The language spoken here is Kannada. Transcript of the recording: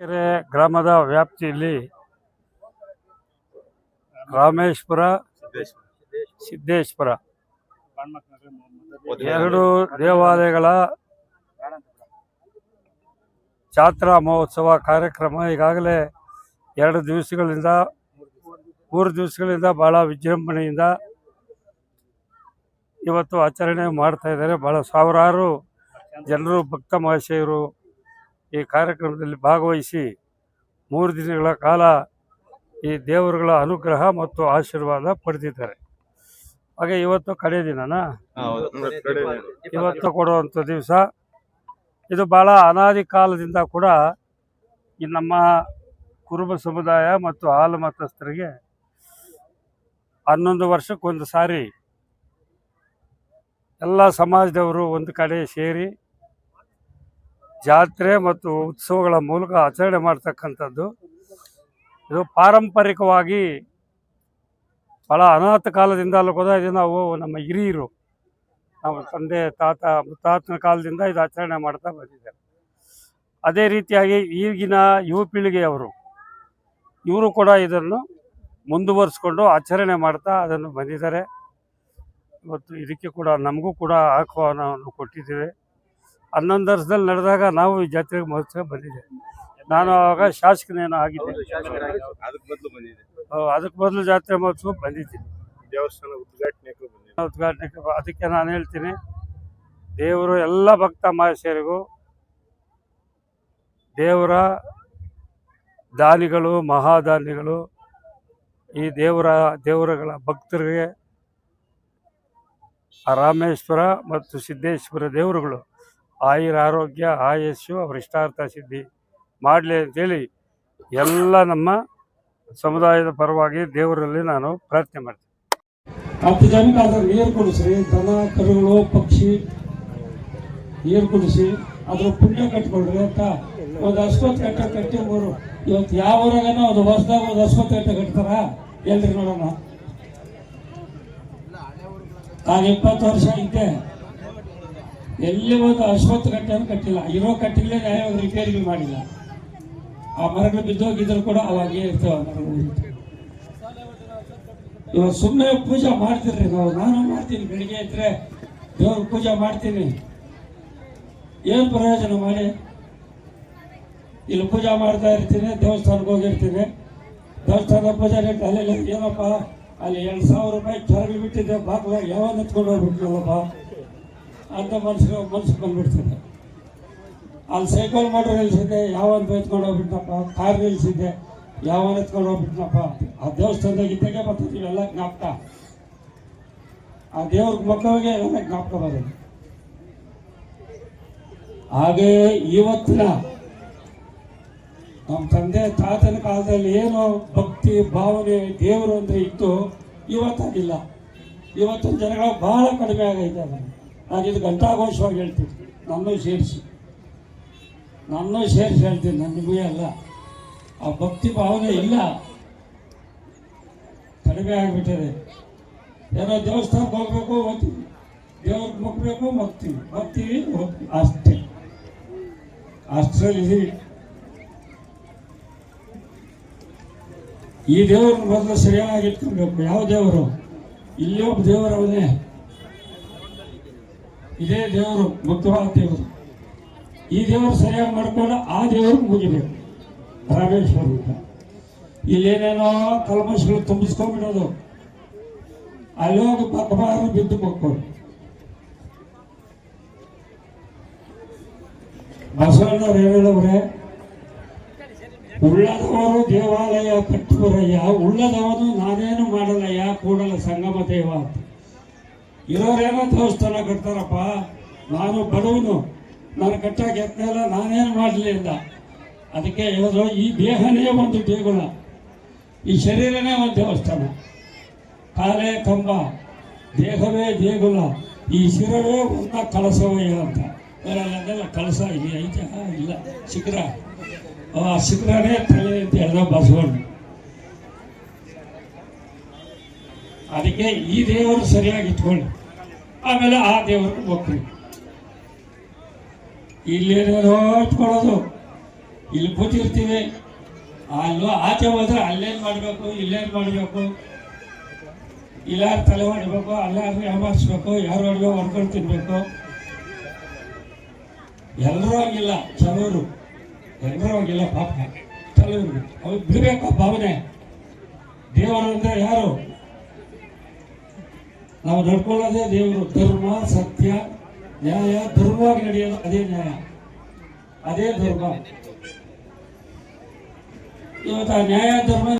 ಕೆರೆ ಗ್ರಾಮದ ವ್ಯಾಪ್ತಿಯಲ್ಲಿ ರಾಮೇಶ್ವರ, ಸಿದ್ದೇಶ್ವರ ಎರಡು ದೇವಾಲಯಗಳ ಜಾತ್ರಾ ಮಹೋತ್ಸವ ಕಾರ್ಯಕ್ರಮ ಈಗಾಗಲೇ 3 ದಿವಸಗಳಿಂದ ಬಹಳ ವಿಜೃಂಭಣೆಯಿಂದ ಇವತ್ತು ಆಚರಣೆ ಮಾಡ್ತಾ ಇದ್ದಾರೆ. ಬಹಳ ಸಾವಿರಾರು ಜನರು, ಭಕ್ತ ಮಹಾಶಯರು ಈ ಕಾರ್ಯಕ್ರಮದಲ್ಲಿ ಭಾಗವಹಿಸಿ 3 ದಿನಗಳ ಕಾಲ ಈ ದೇವರುಗಳ ಅನುಗ್ರಹ ಮತ್ತು ಆಶೀರ್ವಾದ ಪಡೆದಿದ್ದಾರೆ. ಹಾಗೆ ಇವತ್ತು ಕಡೆ ದಿನನಾ, ಇವತ್ತು ಕೊಡುವಂಥ ದಿವಸ. ಇದು ಭಾಳ ಅನಾದಿ ಕಾಲದಿಂದ ಕೂಡ ಈ ನಮ್ಮ ಕುರುಬ ಸಮುದಾಯ ಮತ್ತು ಹಾಲು ಮತಸ್ಥರಿಗೆ 11 ವರ್ಷಕ್ಕೊಂದು ಸಾರಿ ಎಲ್ಲ ಸಮಾಜದವರು ಒಂದು ಕಡೆ ಸೇರಿ ಜಾತ್ರೆ ಮತ್ತು ಉತ್ಸವಗಳ ಮೂಲಕ ಆಚರಣೆ ಮಾಡ್ತಕ್ಕಂಥದ್ದು. ಇದು ಪಾರಂಪರಿಕವಾಗಿ ಭಾಳ ಅನಾಥ ಕಾಲದಿಂದಲೂ ಕೂಡ ಇದು ನಾವು ನಮ್ಮ ಹಿರಿಯರು, ನಮ್ಮ ತಂದೆ ಮುತ್ತಾತನ ಕಾಲದಿಂದ ಇದು ಆಚರಣೆ ಮಾಡ್ತಾ ಬಂದಿದ್ದಾರೆ. ಅದೇ ರೀತಿಯಾಗಿ ಈಗಿನ ಯುವ ಪೀಳಿಗೆಯವರು ಇವರು ಕೂಡ ಇದನ್ನು ಮುಂದುವರಿಸ್ಕೊಂಡು ಆಚರಣೆ ಮಾಡ್ತಾ ಅದನ್ನು ಬಂದಿದ್ದಾರೆ. ಇವತ್ತು ಇದಕ್ಕೆ ಕೂಡ ನಮಗೂ ಕೂಡ ಆಹ್ವಾನವನ್ನು ಕೊಟ್ಟಿದ್ದೇವೆ. 11 ವರ್ಷದಲ್ಲಿ ನಡೆದಾಗ ನಾವು ಈ ಜಾತ್ರೆಗೆ ಮಹೋತ್ಸವ ಬಂದಿದೆ. ನಾನು ಆವಾಗ ಶಾಸಕನೇನೋ ಆಗಿದ್ದೆ, ಅದಕ್ಕೆ ಮೊದಲು ಜಾತ್ರೆ ಮಹೋತ್ಸವ ಬಂದಿದ್ದೀನಿ, ದೇವಸ್ಥಾನ ಉದ್ಘಾಟನೆಗೆ. ಅದಕ್ಕೆ ನಾನು ಹೇಳ್ತೀನಿ, ದೇವರು ಎಲ್ಲ ಭಕ್ತ ಮಹಾಶಯರಿಗೂ, ದಾನಿಗಳು, ಮಹಾದಾನಿಗಳು, ಈ ದೇವರುಗಳ ಭಕ್ತರಿಗೆ ಆ ರಾಮೇಶ್ವರ ಮತ್ತು ಸಿದ್ದೇಶ್ವರ ದೇವರುಗಳು ಆಯುರ ಆರೋಗ್ಯ ಆಯಸ್ಸು ಅವ್ರ ಇಷ್ಟಾರ್ಥ ಸಿದ್ಧಿ ಮಾಡಲಿ ಅಂತೇಳಿ ಎಲ್ಲ ನಮ್ಮ ಸಮುದಾಯದ ಪರವಾಗಿ ದೇವರಲ್ಲಿ ನಾನು ಪ್ರಾರ್ಥನೆ ಮಾಡ್ತೀನಿ. 10 ಜನಕ್ಕೆ ಅದ್ರ ನೀರು ಕುಡಿಸ್ರಿ, ದನ ಕರುಗಳು ಪಕ್ಷಿ ನೀರು ಕುಡಿಸಿ ಅದ್ರ ಪುಣ್ಯ ಕಟ್ಕೊಳ್ರಿ ಅಂತ ಒಂದು ಅಶ್ವತ್ಥ ಕಟ್ಟ ಕಟ್ಟಿ ಇವತ್ತು ಯಾವ ಊರಾಗನ ಒಂದು ಹೊಸದಾಗ ಒಂದು ಅಶ್ವತ್ಥ ಕಟ್ಟ ಕಟ್ತಾರ ಎಲ್ರಿ ನೋಡೋಣ. ಆಗ 20 ವರ್ಷ ಇದ್ದೆ, ಎಲ್ಲಿ ಒಂದು ಅಶ್ವತ್ಥ ಕಟ್ಟೆಯನ್ನು ಕಟ್ಟಿಲ್ಲ. ಇರೋ ಕಟ್ಟಿಗಳೇ ನ್ಯಾಯವಾಗಿ ರಿಪೇರಿ ಮಾಡಿಲ್ಲ. ಆ ಮರಗಳು ಬಿದ್ದೋಗಿದ್ರು ಕೂಡ ಅವಾಗೇ ಇರ್ತೇವೆ ಮರಗಳು. ಇವಾಗ ಸುಮ್ಮನೆ ಪೂಜೆ ಮಾಡ್ತಿರ್ರಿ ನಾವು. ನಾನು ಮಾಡ್ತೀನಿ, ಬೆಳಿಗ್ಗೆ ಇದ್ರೆ ದೇವ್ರ ಪೂಜೆ ಮಾಡ್ತೀನಿ. ಏನು ಪ್ರಯೋಜನ ಮಾಡಿ? ಇಲ್ಲಿ ಪೂಜೆ ಮಾಡ್ತಾ ಇರ್ತೀನಿ, ದೇವಸ್ಥಾನಕ್ಕೆ ಹೋಗಿರ್ತೀನಿ. ದೇವಸ್ಥಾನದ ಪೂಜೆ ರೇಟ್ ಅಲ್ಲೆಲ್ಲ ಏನಪ್ಪ ಅಲ್ಲಿ 2,000 ರೂಪಾಯಿ ಕೆಳಗೆ ಬಿಟ್ಟಿದ್ದೆ, ಬಾಕ್ಲಾಗ ಯಾವ ಎತ್ಕೊಂಡು ಹೋಗ್ಬಿಟ್ನಲ್ಲಪ್ಪ ಅಂತ ಮನ್ಸಿಗೆ ಬಂದ್ಬಿಡ್ತಿದ್ದೆ. ಅಲ್ಲಿ ಸೈಕಲ್ ಮೋಟರ್ ನಿಲ್ಸಿದ್ದೆ, ಯಾವನ್ ಎತ್ಕೊಂಡು ಹೋಗ್ಬಿಟ್ನಪ್ಪ. ಕಾರ್ ನಿಲ್ಸಿದ್ದೆ, ಯಾವನ್ ಎತ್ಕೊಂಡು ಹೋಗ್ಬಿಟ್ನಪ್ಪ. ಆ ದೇವಸ್ಥಾನದಾಗ ಇದ್ದಾಗೆ ಬರ್ತಿದ್ವಿ ಎಲ್ಲ ಜ್ಞಾಪಕ. ಆ ದೇವ್ರ ಮಕ್ಕಳಿಗೆ ಎಲ್ಲ ಜ್ಞಾಪಕ ಬರೋದು. ಹಾಗೆ ಇವತ್ತಿನ ನಮ್ಮ ತಂದೆ ತಾತನ ಕಾಲದಲ್ಲಿ ಏನು ಭಕ್ತಿ ಭಾವನೆ ದೇವರು ಅಂದರೆ ಇತ್ತು, ಇವತ್ತಾಗಿಲ್ಲ. ಇವತ್ತಿನ ಜನಗಳು ಬಹಳ ಕಡಿಮೆ ಆಗೈತೆ. ನಾನು ಇದು ಘಂಟಾಘೋಷವಾಗಿ ಹೇಳ್ತೀನಿ, ನನ್ನೂ ಸೇರಿಸಿ ಹೇಳ್ತೀನಿ, ನನಗೂ ಅಲ್ಲ. ಆ ಭಕ್ತಿ ಭಾವನೆ ಇಲ್ಲ, ಕಡಿಮೆ ಆಗಿಬಿಟ್ಟಿದೆ. ಏನೋ ದೇವಸ್ಥಾನಕ್ಕೆ ಹೋಗ್ಬೇಕು ಹೋಗ್ತೀವಿ, ದೇವ್ರಿಗೆ ಮುಗ್ಬೇಕು ಹೋಗ್ತೀವಿ ಅಷ್ಟರಲ್ಲಿ ಈ ದೇವ್ರನ್ನ ಮೊದಲು ಸರಿಯಾಗಿ ಇಟ್ಕೊಳ್ಬೇಕು. ಯಾವ ದೇವರು? ಇಲ್ಲಿ ಒಬ್ಬ ದೇವರವನೇ, ಇದೇ ದೇವರು, ಮುಖ್ಯವಾದ ದೇವರು. ಈ ದೇವರು ಸರಿಯಾಗಿ ಮಾಡ್ಕೊಂಡು ಆ ದೇವ್ರಿಗೆ ಮುಗಿಬೇಕು. ರಾಮೇಶ್ವರ ಅಂತ ಇಲ್ಲೇನೇನೋ ಕಲ್ಮಶಗಳು ತುಂಬಿಸ್ಕೊಂಡ್ಬಿಡೋದು, ಅಲ್ಲೋಗಿ ಪಕ್ಕಬಾರು ಬಿದ್ದು ಮಕ್ಕಳು. ಬಸವಣ್ಣವ್ರು ಹೇಳವ್ರೆ, ಉಳ್ಳದವರು ದೇವಾಲಯ ಕಟ್ಟುವರಯ್ಯ, ಉಳ್ಳದವನು ನಾನೇನು ಮಾಡಲಯ್ಯ ಕೂಡಲ ಸಂಗಮ ದೇವ ಅಂತ. ಇರೋರೇನೋ ದೇವಸ್ಥಾನ ಕಟ್ತಾರಪ್ಪ, ನಾನು ಬಡವನು, ನಾನು ಕಟ್ಟಾಕ ಯತ್ನ ನಾನೇನು ಮಾಡಲಿಲ್ಲ. ಅದಕ್ಕೆ ಹೇಳೋದು, ಈ ದೇಹನೇ ಒಂದು ದೇಗುಲ, ಈ ಶರೀರನೇ ಒಂದು ದೇವಸ್ಥಾನ. ಕಾಲೇ ಕಂಬ, ದೇಹವೇ ದೇಗುಲ, ಈ ಶಿರವೇ ಒಂದು ಕಳಸವಯ್ಯ ಅಂತ. ಅದೆಲ್ಲ ಕಳಸ ಐತೆ ಇಲ್ಲ, ಶಿಖರ, ಆ ಶಿಖರನೇ ತಲೆ ಅಂತ ಹೇಳಿದ ಬಸವಣ್ಣ. ಅದಕ್ಕೆ ಈ ದೇವರು ಸರಿಯಾಗಿ ಇಟ್ಕೊಳ್ಳಿ, ಆಮೇಲೆ ಆ ದೇವರು ಹೋಗ್ತೀವಿ. ಇಲ್ಲೇನೇನೋ ಇಟ್ಕೊಳ್ಳೋದು, ಇಲ್ಲಿ ಕೂತಿರ್ತೀವಿ, ಅಲ್ಲೋ ಆಚೆ ಹೋದ್ರೆ ಅಲ್ಲೇನು ಮಾಡಬೇಕು, ಇಲ್ಲೇನು ಮಾಡಬೇಕು, ಇಲ್ಲಾರು ತಲೆ ಮಾಡಬೇಕು, ಅಲ್ಲಾರು ಯಾಮಾರಿಸ್ಬೇಕು, ಯಾರು ಅಡುಗೆ ಹೊಡ್ಕೊಂಡು ತಿನ್ಬೇಕು. ಎಲ್ಲರೂ ಆಗಿಲ್ಲ, ಕೆಲವರು ಎಲ್ಲರೂ ಆಗಿಲ್ಲ ಪಾಪ, ಕೆಲವರು ಅವ್ರು ಬಿಡಬೇಕು ಭಾವನೆ. ದೇವರು ಅಂದ್ರೆ ಯಾರು? ನಾವು ನಡ್ಕೊಳ್ಳೋದೇ ದೇವರು. ಧರ್ಮ, ಸತ್ಯ, ನ್ಯಾಯ, ಧರ್ಮವಾಗಿ ನಡೆಯೋದು ಅದೇ ನ್ಯಾಯ, ಅದೇ ಧರ್ಮ. ಇವತ್ತು ಆ ನ್ಯಾಯ ಧರ್ಮ